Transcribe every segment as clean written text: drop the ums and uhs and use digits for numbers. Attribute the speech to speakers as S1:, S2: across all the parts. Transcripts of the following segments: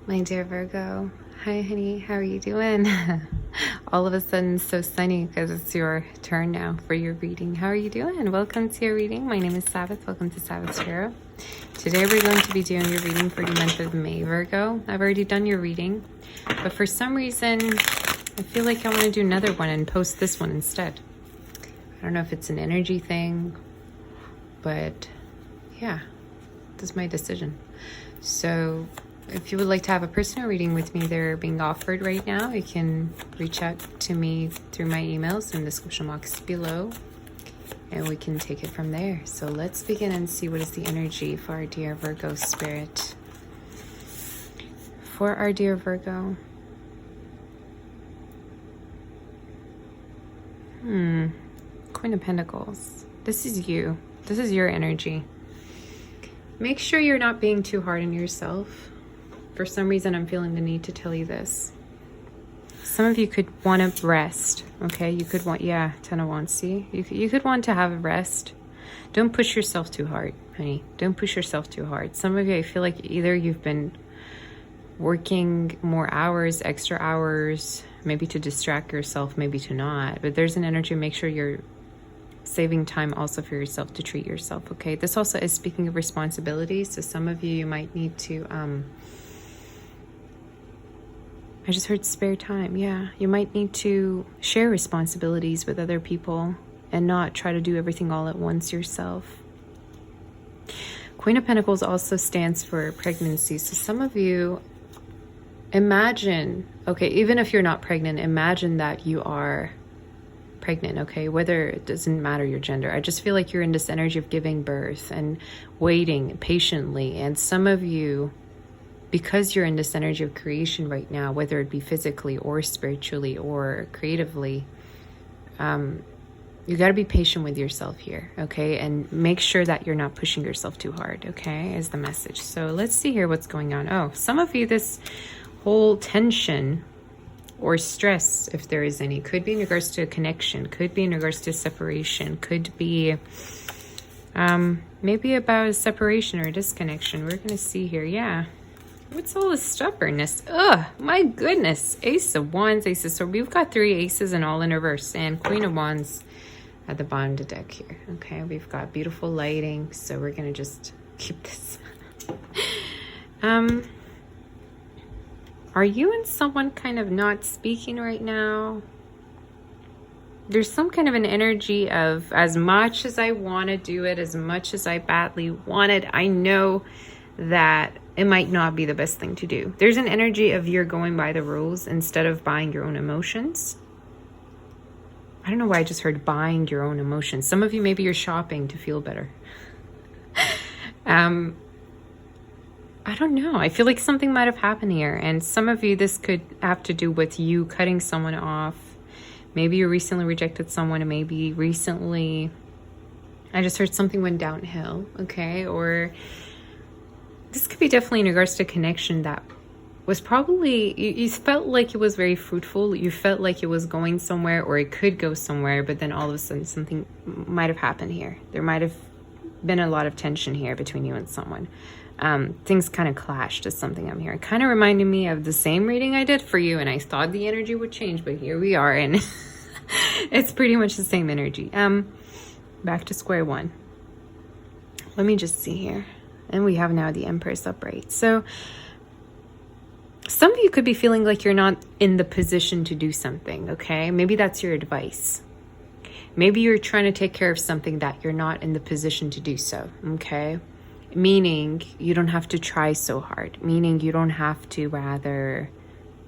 S1: My dear Virgo, hi honey, how are you doing? All of a sudden so sunny because it's your turn now for your reading. How are you doing? Welcome to your reading. My name is Sabbath. Welcome to Sabbath Tarot. Today we're going to be doing your reading for the month of May, Virgo. I've already done your reading, but for some reason I feel like I want to do another one and post this one instead. I don't know if it's an energy thing, but yeah, this is my decision. So if you would like to have a personal reading with me, they're being offered right now. You can reach out to me through my emails in the description box below, and we can take it from there. So let's begin and see what is the energy for our dear Virgo spirit. For our dear Virgo. Queen of Pentacles. This is you. This is your energy. Make sure you're not being too hard on yourself. For some reason, I'm feeling the need to tell you this. Some of you could want to rest, okay? You could want, yeah, Ten of Wands, see? You could want to have a rest. Don't push yourself too hard, honey. Don't push yourself too hard. Some of you, I feel like either you've been working more hours, extra hours, maybe to distract yourself, maybe to not. But there's an energy, make sure you're saving time also for yourself to treat yourself, okay? This also is speaking of responsibility. So some of you might need to, I just heard spare time. Yeah, you might need to share responsibilities with other people and not try to do everything all at once yourself. Queen of Pentacles also stands for pregnancy. So some of you, imagine, okay, even if you're not pregnant, imagine that you are pregnant, okay? Whether it doesn't matter your gender. I just feel like you're in this energy of giving birth and waiting patiently. And some of you, because you're in this energy of creation right now, whether it be physically or spiritually or creatively, you got to be patient with yourself here, okay? And make sure that you're not pushing yourself too hard, okay? Is the message. So let's see here what's going on. Oh, some of you, this whole tension or stress, if there is any, could be in regards to a connection, could be in regards to separation, could be maybe about a separation or a disconnection. We're going to see here, yeah. What's all this stubbornness? Ugh, my goodness. Ace of Wands, Ace of Swords. We've got 3 aces and all in reverse. And Queen of Wands at the bottom of the deck here. Okay, we've got beautiful lighting. So we're going to just keep this. Are you and someone kind of not speaking right now? There's some kind of an energy of, as much as I want to do it, as much as I badly want it, I know that it might not be the best thing to do. There's an energy of you're going by the rules instead of buying your own emotions. I don't know why I just heard buying your own emotions. Some of you, maybe you're shopping to feel better. I don't know. I feel like something might have happened here. And some of you, this could have to do with you cutting someone off. Maybe you recently rejected someone, and maybe recently, I just heard something went downhill, okay? Or this could be definitely in regards to connection that was probably, you felt like it was very fruitful. You felt like it was going somewhere, or it could go somewhere, but then all of a sudden something might have happened here. There might have been a lot of tension here between you and someone. Things kind of clashed is something I'm hearing. Kind of reminded me of the same reading I did for you, and I thought the energy would change, but here we are, and it's pretty much the same energy. Back to square one. Let me just see here. And we have now the Empress upright. So some of you could be feeling like you're not in the position to do something, okay? Maybe that's your advice. Maybe you're trying to take care of something that you're not in the position to do so, okay? Meaning you don't have to try so hard. Meaning you don't have to rather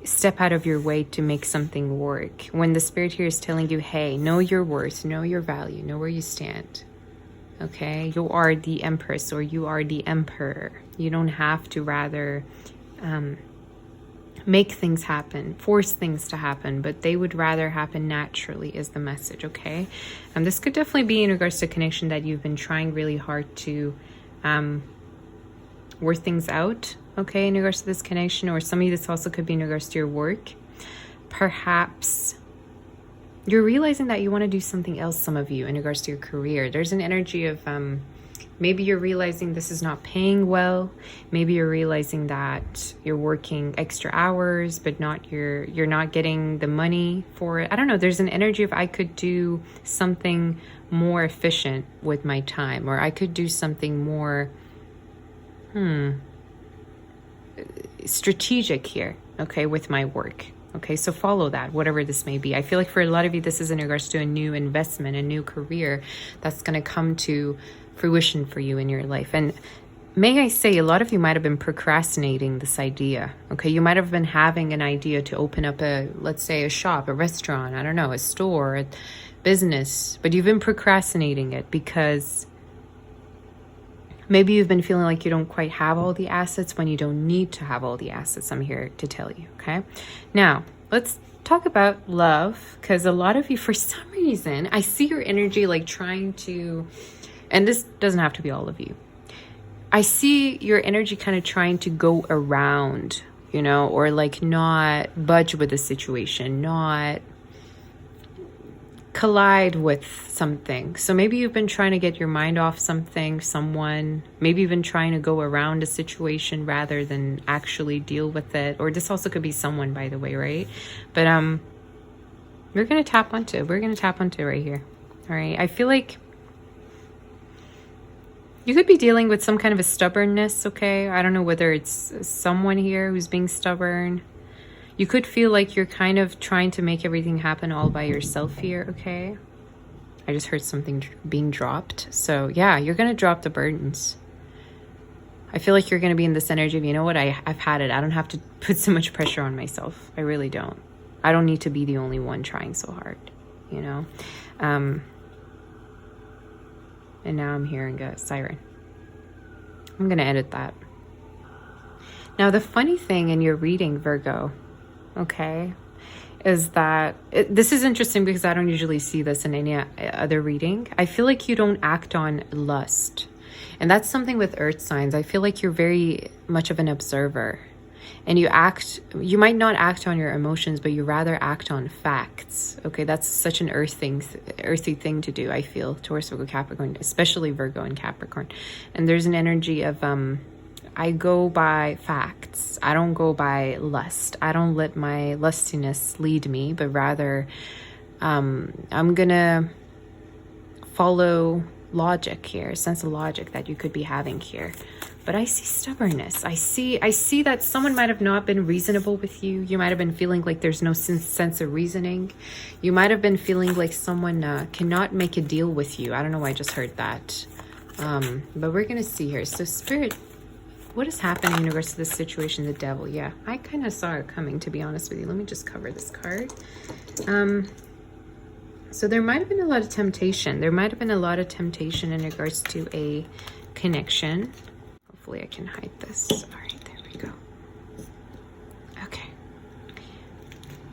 S1: step out of your way to make something work. When the spirit here is telling you, hey, know your worth, know your value, know where you stand. Okay, you are the Empress or you are the Emperor. You don't have to rather make things happen, force things to happen, but they would rather happen naturally is the message, okay? And this could definitely be in regards to connection that you've been trying really hard to work things out, okay, in regards to this connection. Or some of you, this also could be in regards to your work. Perhaps you're realizing that you want to do something else, some of you, in regards to your career. There's an energy of Maybe you're realizing this is not paying well. Maybe you're realizing that you're working extra hours, but you're not getting the money for it. I don't know. There's an energy of I could do something more efficient with my time, or I could do something more strategic here, okay, with my work. Okay, so follow that, whatever this may be. I feel like for a lot of you, this is in regards to a new investment, a new career that's going to come to fruition for you in your life. And may I say, a lot of you might have been procrastinating this idea. Okay, you might have been having an idea to open up let's say a shop, a restaurant, I don't know, a store, a business, but you've been procrastinating it because maybe you've been feeling like you don't quite have all the assets when you don't need to have all the assets. I'm here to tell you, okay? Now, let's talk about love, because a lot of you, for some reason, I see your energy like trying to, and this doesn't have to be all of you. I see your energy kind of trying to go around, you know, or like not budge with the situation, not collide with something. So maybe you've been trying to get your mind off something, someone, maybe you've been trying to go around a situation rather than actually deal with it. Or this also could be someone, by the way, right? But we're going to tap onto it right here. All right. I feel like you could be dealing with some kind of a stubbornness, okay? I don't know whether it's someone here who's being stubborn. You could feel like you're kind of trying to make everything happen all by yourself here, okay? I just heard something being dropped. So yeah, you're going to drop the burdens. I feel like you're going to be in this energy of, you know what, I've had it. I don't have to put so much pressure on myself. I really don't. I don't need to be the only one trying so hard, you know? And now I'm hearing a siren. I'm going to edit that. Now, the funny thing in your reading, Virgo, okay, is that this is interesting because I don't usually see this in any other reading. I feel like you don't act on lust. And that's something with earth signs. I feel like you're very much of an observer. And you might not act on your emotions, but you rather act on facts. Okay, that's such an earthy thing to do, I feel, Taurus, Virgo, Capricorn, especially Virgo and Capricorn. And there's an energy of I go by facts. I don't go by lust. I don't let my lustiness lead me, but rather I'm gonna follow logic here, a sense of logic that you could be having here. But I see stubbornness. I see that someone might have not been reasonable with you. You might have been feeling like there's no sense of reasoning. You might have been feeling like someone cannot make a deal with you. I don't know why I just heard that. But we're gonna see here. So Spirit, what is happening in regards to this situation? The Devil. Yeah, I kind of saw it coming, to be honest with you. Let me just cover this card. So there might have been a lot of temptation. There might have been a lot of temptation in regards to a connection. Hopefully I can hide this. All right, there we go. Okay.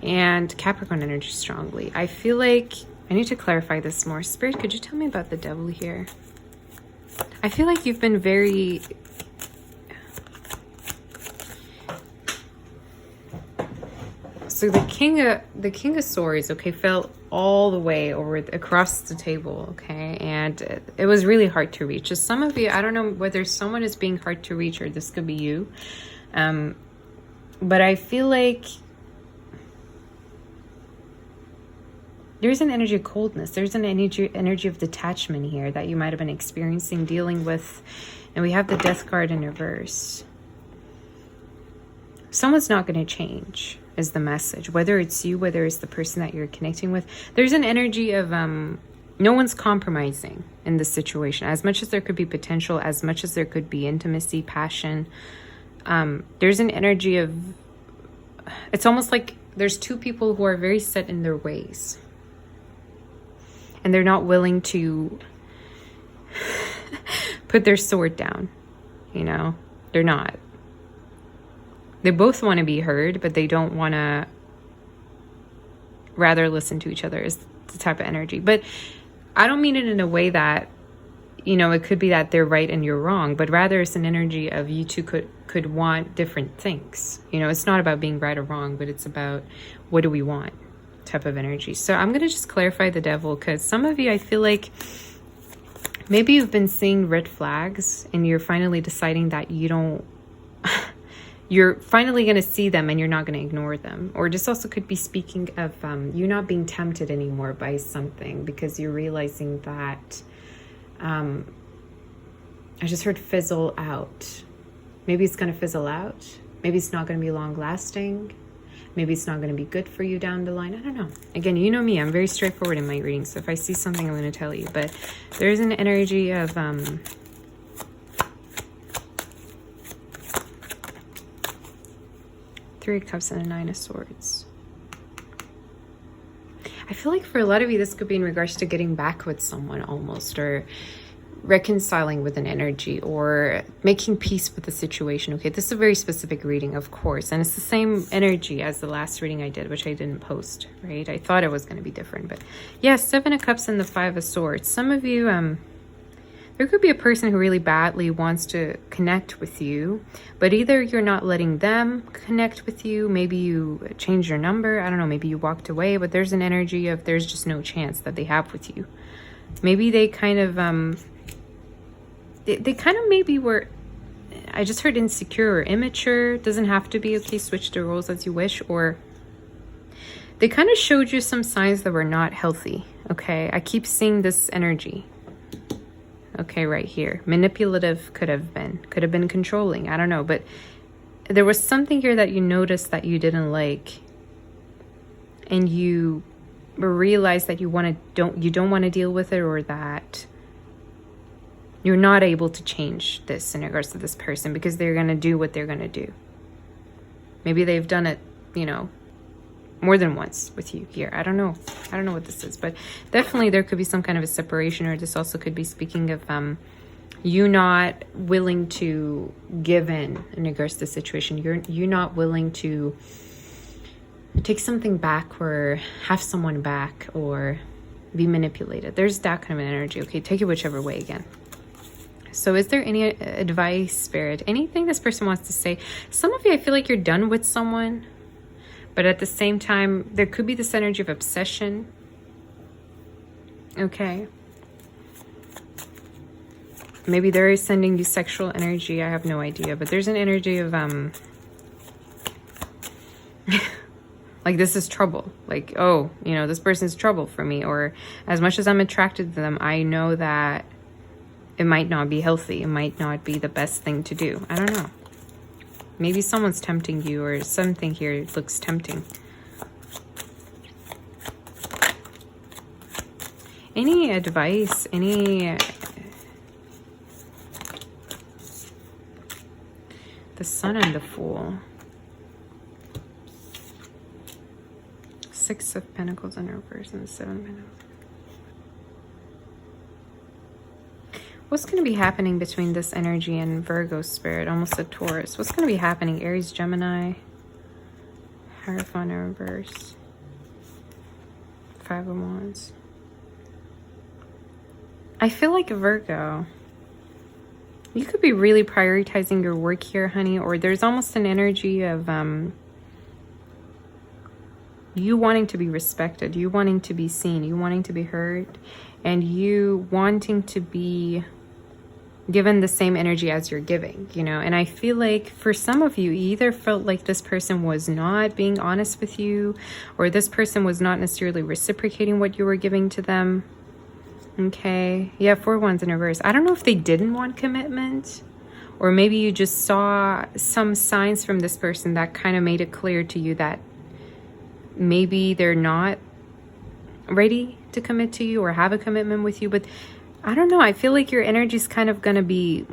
S1: And Capricorn energy strongly. I feel like I need to clarify this more. Spirit, could you tell me about the Devil here? I feel like you've been very... So the King of Swords, okay, fell all the way across the table, okay, and it was really hard to reach. Just some of you, I don't know whether someone is being hard to reach or this could be you, but I feel like there's an energy of coldness. There's an energy of detachment here that you might have been experiencing, dealing with, and we have the Death card in reverse. Someone's not going to change, is the message. Whether it's you, whether it's the person that you're connecting with, there's an energy of no one's compromising in this situation. As much as there could be potential, as much as there could be intimacy, passion, there's an energy of, it's almost like there's two people who are very set in their ways. And they're not willing to put their sword down, you know? They're not. They both want to be heard, but they don't want to rather listen to each other, is the type of energy. But I don't mean it in a way that, you know, it could be that they're right and you're wrong, but rather it's an energy of you two could want different things. You know, it's not about being right or wrong, but it's about what do we want type of energy. So I'm going to just clarify the Devil, because some of you, I feel like Maybe you've been seeing red flags and you're finally deciding that you don't, you're finally going to see them and you're not going to ignore them. Or this also could be speaking of you not being tempted anymore by something because you're realizing that, I just heard fizzle out. Maybe it's going to fizzle out. Maybe it's not going to be long lasting. Maybe it's not going to be good for you down the line. I don't know. Again, you know me. I'm very straightforward in my readings. So if I see something, I'm going to tell you. But there's an energy of... Three of Cups and a Nine of Swords. I feel like for a lot of you, this could be in regards to getting back with someone almost, or reconciling with an energy, or making peace with the situation. Okay, this is a very specific reading, of course, and it's the same energy as the last reading I did, which I didn't post, right? I thought it was going to be different, but yeah, Seven of Cups and the Five of Swords. Some of you, there could be a person who really badly wants to connect with you, but either you're not letting them connect with you, maybe you changed your number, I don't know, maybe you walked away, but there's an energy of there's just no chance that they have with you. Maybe they kind of, they kind of maybe were, I just heard insecure or immature. Doesn't have to be. Okay, switch the roles as you wish. Or they kind of showed you some signs that were not healthy. Okay, I keep seeing this energy. Okay, right here. Manipulative could have been controlling. I don't know. But there was something here that you noticed that you didn't like. And you realized that you don't want to deal with it, or that you're not able to change this in regards to this person because they're going to do what they're going to do. Maybe they've done it, you know, more than once with you here. I don't know. I don't know what this is, but definitely there could be some kind of a separation, or this also could be speaking of you not willing to give in regards to the situation. You're not willing to take something back or have someone back or be manipulated. There's that kind of an energy. Okay, take it whichever way again. So is there any advice, Spirit? Anything this person wants to say? Some of you, I feel like you're done with someone, but at the same time, there could be this energy of obsession. Okay. Maybe they're sending you sexual energy. I have no idea, but there's an energy of, like this is trouble. Like, oh, you know, this person's trouble for me. Or as much as I'm attracted to them, I know that it might not be healthy. It might not be the best thing to do. I don't know. Maybe someone's tempting you, or something here looks tempting. Any advice? Any... The Sun and the Fool. Six of Pentacles in reverse and the Seven of Pentacles. What's going to be happening between this energy and Virgo, Spirit? Almost a Taurus. What's going to be happening? Aries, Gemini. Hierophant in reverse. Five of Wands. I feel like Virgo, you could be really prioritizing your work here, honey. Or there's almost an energy of you wanting to be respected. You wanting to be seen. You wanting to be heard. And you wanting to be given the same energy as you're giving, you know. And I feel like for some of you either felt like this person was not being honest with you, or this person was not necessarily reciprocating what you were giving to them. Okay, yeah, Four Wands in reverse. I don't know if they didn't want commitment, or maybe you just saw some signs from this person that kind of made it clear to you that maybe they're not ready to commit to you or have a commitment with you. But I don't know. I feel like your energy is kind of going to be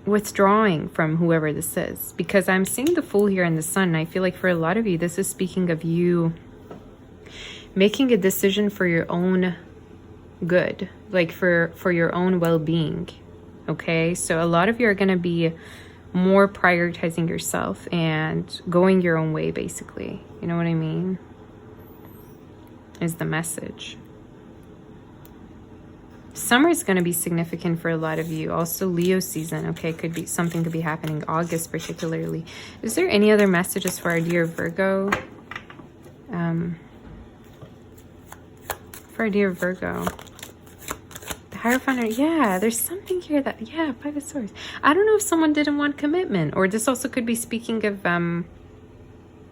S1: withdrawing from whoever this is, because I'm seeing the Fool here in the Sun. And I feel like for a lot of you, this is speaking of you making a decision for your own good, like for your own well-being. Okay, so a lot of you are going to be more prioritizing yourself and going your own way, basically. You know what I mean? Is the message. Summer is going to be significant for a lot of you. Also Leo season. Okay, could be something could be happening August particularly. Is there any other messages for our dear Virgo? For our dear Virgo. The Hierophant, yeah, there's something here that, yeah, Five of Swords. I don't know if someone didn't want commitment, or this also could be speaking of, I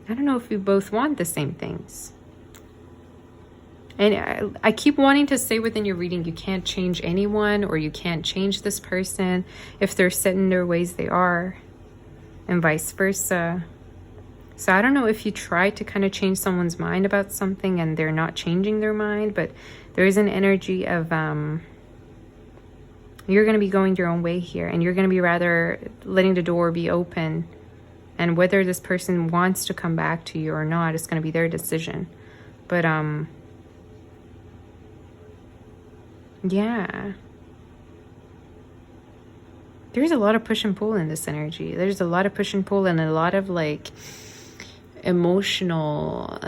S1: don't know if you both want the same things. And I keep wanting to say within your reading, you can't change anyone, or you can't change this person. If they're set in their ways, they are, and vice versa. So I don't know if you try to kind of change someone's mind about something and they're not changing their mind, but there is an energy of you're going to be going your own way here, and you're going to be rather letting the door be open, and whether this person wants to come back to you or not, it's going to be their decision. But yeah, there's a lot of push and pull in this energy. There's a lot of push and pull, and a lot of like emotional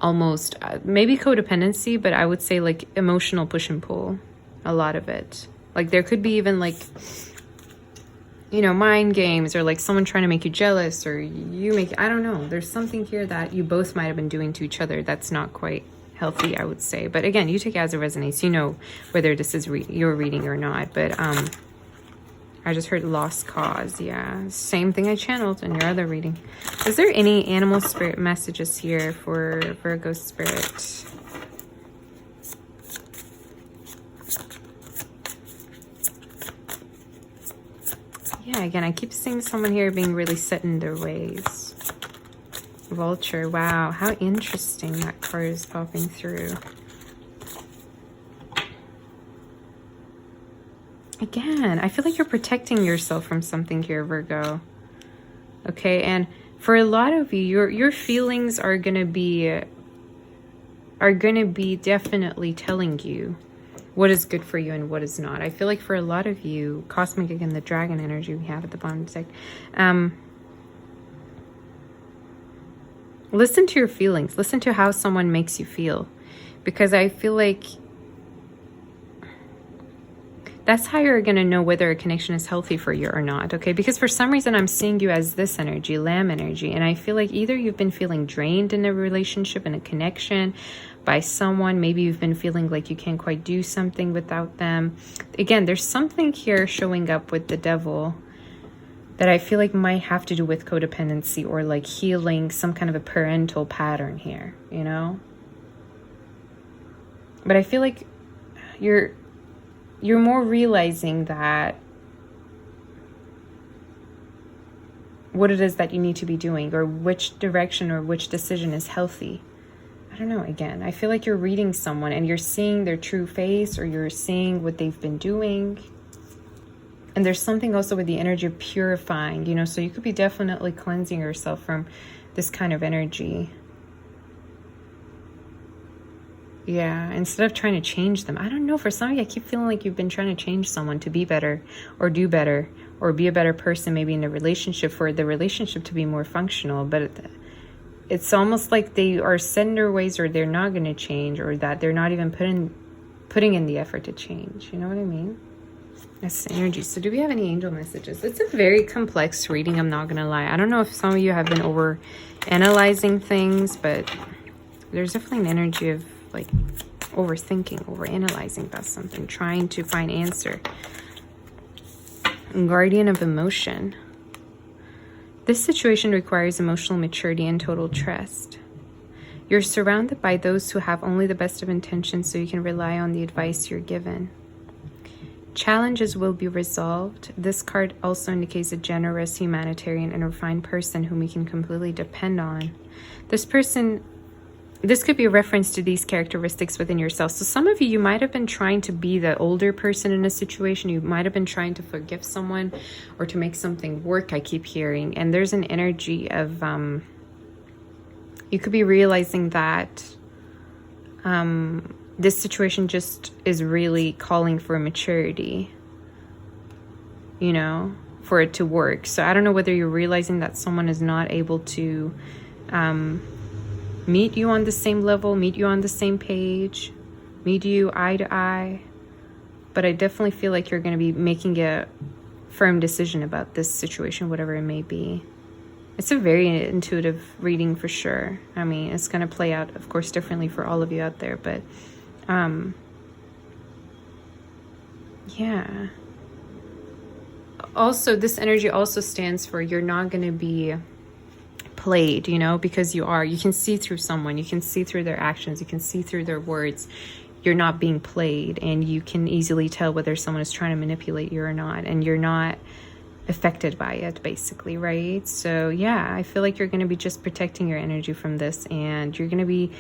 S1: almost maybe codependency, but I would say like emotional push and pull, a lot of it. Like there could be even like, you know, mind games, or like someone trying to make you jealous, or you make, I don't know, there's something here that you both might have been doing to each other that's not quite healthy, I would say. But again, you take it as it resonates. You know whether this is your reading or not. But I just heard lost cause. Yeah, same thing I channeled in your other reading. Is there any animal spirit messages here for Virgo spirit? Yeah, again, I keep seeing someone here being really set in their ways. Vulture. Wow, how interesting that card is popping through. Again, I feel like you're protecting yourself from something here, Virgo. Okay, and for a lot of you, your feelings are gonna be definitely telling you what is good for you and what is not. I feel like for a lot of you, cosmic, again, the dragon energy we have at the bottom of the deck. Listen to your feelings. Listen to how someone makes you feel, because I feel like that's how you're going to know whether a connection is healthy for you or not, okay? Because for some reason, I'm seeing you as this energy, lamb energy, and I feel like either you've been feeling drained in a relationship, in a connection by someone. Maybe you've been feeling like you can't quite do something without them. Again, there's something here showing up with the devil that I feel like might have to do with codependency, or like healing some kind of a parental pattern here, you know? But I feel like you're more realizing that what it is that you need to be doing, or which direction or which decision is healthy. I don't know. Again, I feel like you're reading someone and you're seeing their true face, or you're seeing what they've been doing. And there's something also with the energy of purifying, you know, so you could be definitely cleansing yourself from this kind of energy. Yeah, instead of trying to change them. I don't know, for some of you, I keep feeling like you've been trying to change someone to be better, or do better, or be a better person, maybe in a relationship, for the relationship to be more functional. But it's almost like they are set in their ways, or they're not going to change, or that they're not even putting in the effort to change. You know what I mean? That's the energy. So do we have any angel messages? It's a very complex reading, I'm not going to lie. I don't know if some of you have been over analyzing things, but there's definitely an energy of like overthinking, over analyzing about something, trying to find answer. Guardian of emotion. This situation requires emotional maturity and total trust. You're surrounded by those who have only the best of intentions, so you can rely on the advice you're given. Challenges will be resolved. This card also indicates a generous, humanitarian, and refined person whom you can completely depend on. This could be a reference to these characteristics within yourself. So some of you might have been trying to be the older person in a situation. You might have been trying to forgive someone or to make something work, I keep hearing. And there's an energy of, you could be realizing that this situation just is really calling for maturity, you know, for it to work. So I don't know whether you're realizing that someone is not able to meet you on the same level, meet you on the same page, meet you eye to eye. But I definitely feel like you're going to be making a firm decision about this situation, whatever it may be. It's a very intuitive reading for sure. I mean, it's going to play out, of course, differently for all of you out there. But Yeah. Also, this energy also stands for you're not going to be played, you know, because you can see through someone, you can see through their actions, you can see through their words. You're not being played, and you can easily tell whether someone is trying to manipulate you or not, and you're not affected by it, basically, right? So yeah, I feel like you're going to be just protecting your energy from this, and you're going to be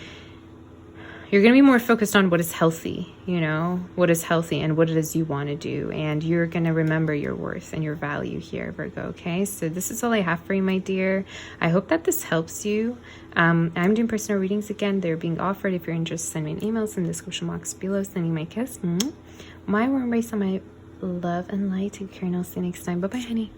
S1: more focused on what is healthy, you know, what is healthy and what it is you want to do. And you're going to remember your worth and your value here, Virgo. Okay. So this is all I have for you, my dear. I hope that this helps you. I'm doing personal readings again. They're being offered. If you're interested, send me an email in the description box below. Send me my kiss. My warm embrace on my love and light. Take care, and I'll see you next time. Bye-bye, honey.